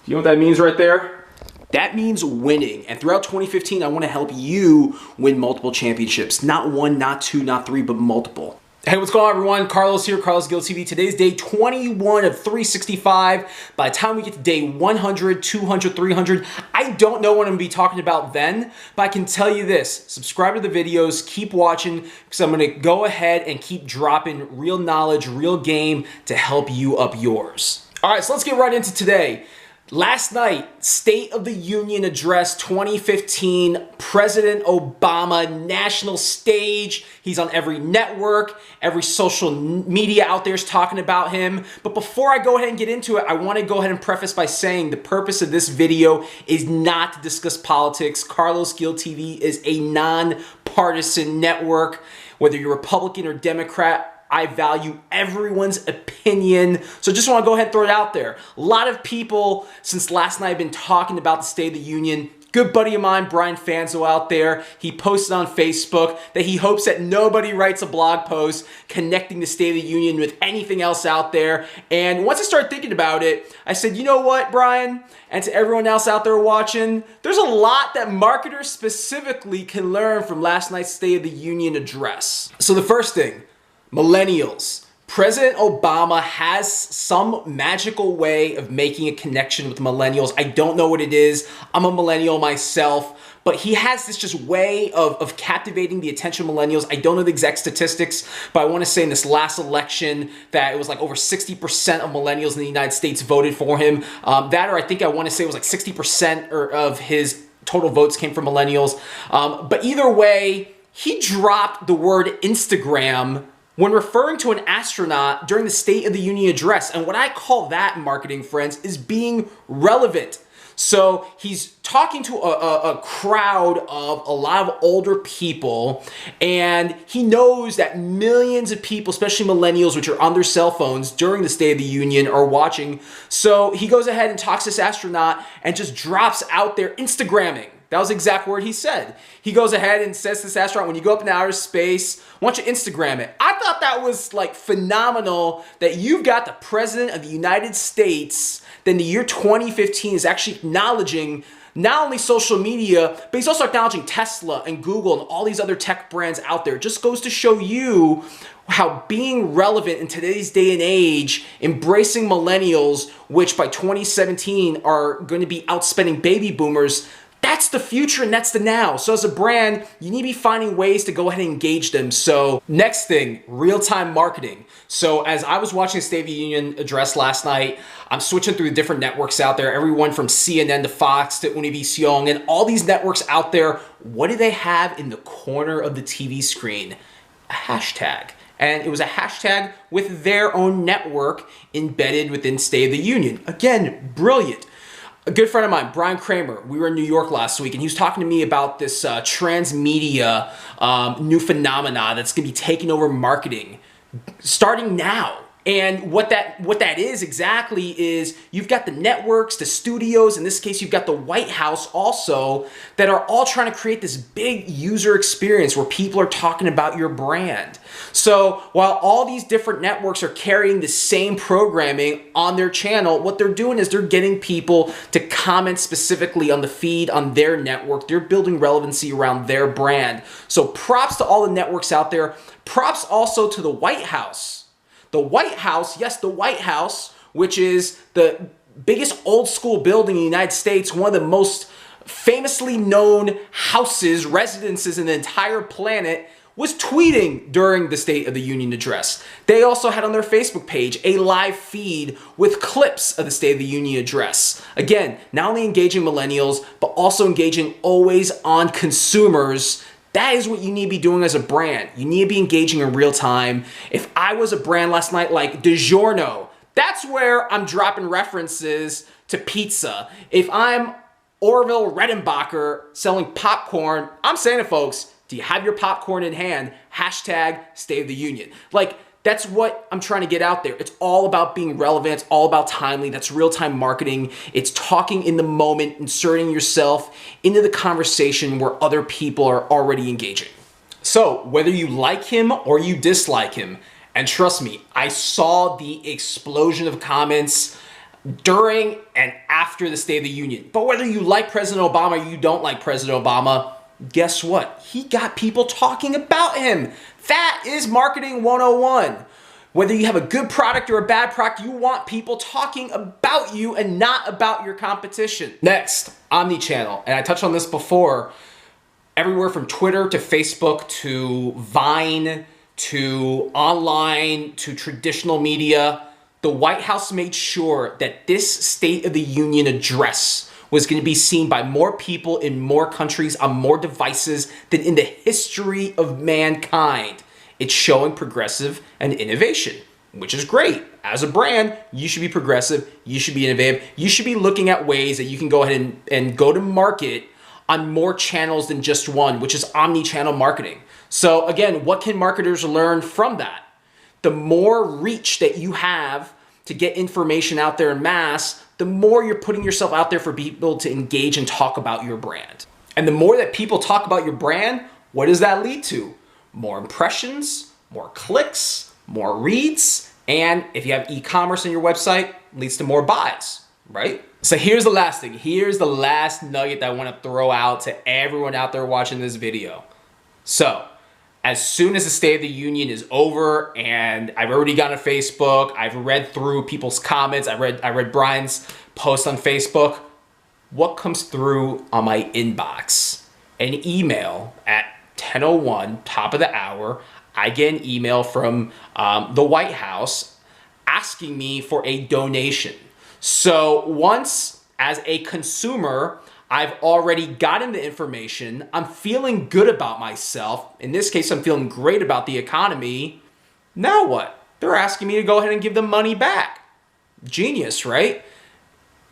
You know what that means right there? That means winning. And throughout 2015, I want to help you win multiple championships. Not one, not two, not three, but multiple. Hey, what's going on, everyone? Carlos here, Carlos Guild TV. Today's day 21 of 365. By the time we get to day 100, 200, 300, I don't know what I'm going to be talking about then, but I can tell you this. Subscribe to the videos, keep watching, because I'm going to go ahead and keep dropping real knowledge, real game to help you up yours. All right, so let's get right into today. Last night, State of the Union Address 2015, President Obama, national stage. He's on every network, every social media out there is talking about him. But before I go ahead and get into it, I want to go ahead and preface by saying the purpose of this video is not to discuss politics. Carlos Guild TV is a non-partisan network. Whether you're Republican or Democrat, I value everyone's opinion. So just want to go ahead and throw it out there. A lot of people since last night have been talking about the State of the Union. Good buddy of mine, Brian Fanzo out there, he posted on Facebook that he hopes that nobody writes a blog post connecting the State of the Union with anything else out there. And once I started thinking about it, I said, you know what, Brian? And to everyone else out there watching, there's a lot that marketers specifically can learn from last night's State of the Union address. So the first thing, Millennials. President Obama has some magical way of making a connection with millennials. I don't know what it is. I'm a millennial myself, but he has this just way of captivating the attention of millennials. I don't know the exact statistics, but I want to say in this last election that it was like over 60% of millennials in the United States voted for him. That, or I think I want to say it was like 60% of his total votes came from millennials. But either way, he dropped the word Instagram when referring to an astronaut during the State of the Union address. And what I call that, marketing friends, is being relevant. So he's talking to a crowd of a lot of older people, and he knows that millions of people, especially millennials, which are on their cell phones during the State of the Union, are watching. So he goes ahead and talks to this astronaut and just drops out there Instagramming. That was the exact word he said. He goes ahead and says to this astronaut, when you go up in outer space, why don't you Instagram it? I thought that was like phenomenal that you've got the President of the United States that in the year 2015 is actually acknowledging not only social media, but he's also acknowledging Tesla and Google and all these other tech brands out there. It just goes to show you how being relevant in today's day and age, embracing millennials, which by 2017 are going to be outspending baby boomers, that's the future and that's the now. So as a brand, you need to be finding ways to go ahead and engage them. So next thing, real-time marketing. So as I was watching the State of the Union address last night, I'm switching through the different networks out there, everyone from CNN to Fox to Univision and all these networks out there. What do they have in the corner of the TV screen? A hashtag. And it was a hashtag with their own network embedded within State of the Union. Again, brilliant. A good friend of mine, Brian Kramer, we were in New York last week, and he was talking to me about this transmedia new phenomena that's going to be taking over marketing starting now. And what that is exactly is you've got the networks, the studios, in this case you've got the White House also, that are all trying to create this big user experience where people are talking about your brand. So while all these different networks are carrying the same programming on their channel, what they're doing is they're getting people to comment specifically on the feed on their network. They're building relevancy around their brand. So props to all the networks out there. Props also to the White House. The White House, yes, the White House, which is the biggest old school building in the United States, one of the most famously known houses, residences in the entire planet, was tweeting during the State of the Union address. They also had on their Facebook page a live feed with clips of the State of the Union address. Again, not only engaging millennials, but also engaging always on consumers. That is what you need to be doing as a brand. You need to be engaging in real time. If I was a brand last night like DiGiorno, that's where I'm dropping references to pizza. If I'm Orville Redenbacher selling popcorn, I'm saying it, folks, do you have your popcorn in hand? Hashtag State of the Union. Like, that's what I'm trying to get out there. It's all about being relevant. It's all about timely. That's real-time marketing. It's talking in the moment, inserting yourself into the conversation where other people are already engaging. So whether you like him or you dislike him, and trust me, I saw the explosion of comments during and after the State of the Union. But whether you like President Obama or you don't like President Obama, guess what? He got people talking about him. That is marketing 101. Whether you have a good product or a bad product, you want people talking about you and not about your competition. Next, Omnichannel. And I touched on this before. Everywhere from Twitter to Facebook to Vine to online to traditional media, the White House made sure that this State of the Union address was going to be seen by more people in more countries on more devices than in the history of mankind. It's showing progressive and innovation, which is great. As a brand, you should be progressive, you should be innovative, you should be looking at ways that you can go ahead and go to market on more channels than just one, which is omni-channel marketing. So again, what can marketers learn from that? The more reach that you have to get information out there in mass, the more you're putting yourself out there for people to engage and talk about your brand. And the more that people talk about your brand, what does that lead to? More impressions, more clicks, more reads, and if you have e-commerce on your website, leads to more buys, right? So here's the last thing. Here's the last nugget that I want to throw out to everyone out there watching this video. So as soon as the State of the Union is over, and I've already gone to Facebook, I've read through people's comments, I read Brian's post on Facebook, what comes through on my inbox? An email at 10:01, top of the hour. I get an email from the White House asking me for a donation. So once, as a consumer, I've already gotten the information, I'm feeling good about myself. In this case, I'm feeling great about the economy. Now what? They're asking me to go ahead and give them money back. Genius, right?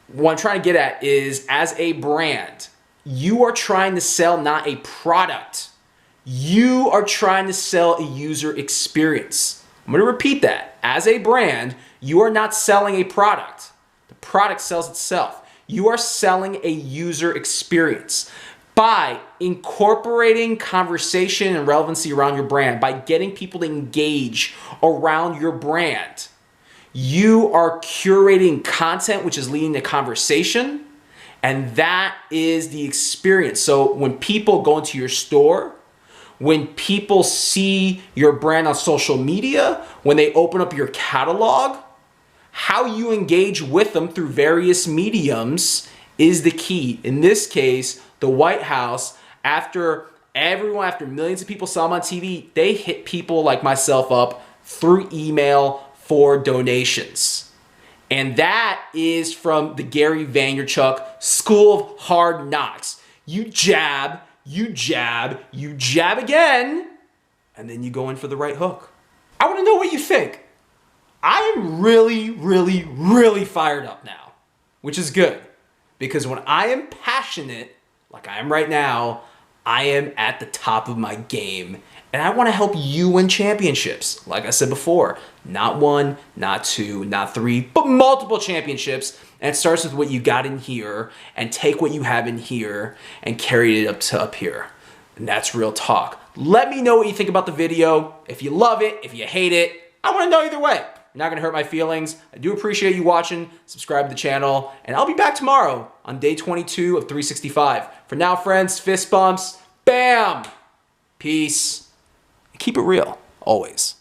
What I'm trying to get at is, as a brand, you are trying to sell not a product. You are trying to sell a user experience. I'm going to repeat that. As a brand, you are not selling a product. The product sells itself. You are selling a user experience. By incorporating conversation and relevancy around your brand, by getting people to engage around your brand, you are curating content which is leading to conversation, and that is the experience. So when people go into your store, when people see your brand on social media, when they open up your catalog, how you engage with them through various mediums is the key. In this case, the White House, after millions of people saw them on TV, they hit people like myself up through email for donations. And that is from the Gary Vaynerchuk School of Hard Knocks. You jab, you jab, you jab again, and then you go in for the right hook. I want to know what you think. I am really, really, really fired up now, which is good, because when I am passionate, like I am right now, I am at the top of my game, and I want to help you win championships. Like I said before, not one, not two, not three, but multiple championships. And it starts with what you got in here, and take what you have in here and carry it up to up here. And that's real talk. Let me know what you think about the video. If you love it, if you hate it, I want to know either way. You're not going to hurt my feelings. I do appreciate you watching. Subscribe to the channel, and I'll be back tomorrow on day 22 of 365. For now, friends, fist bumps. Bam! Peace. Keep it real, always.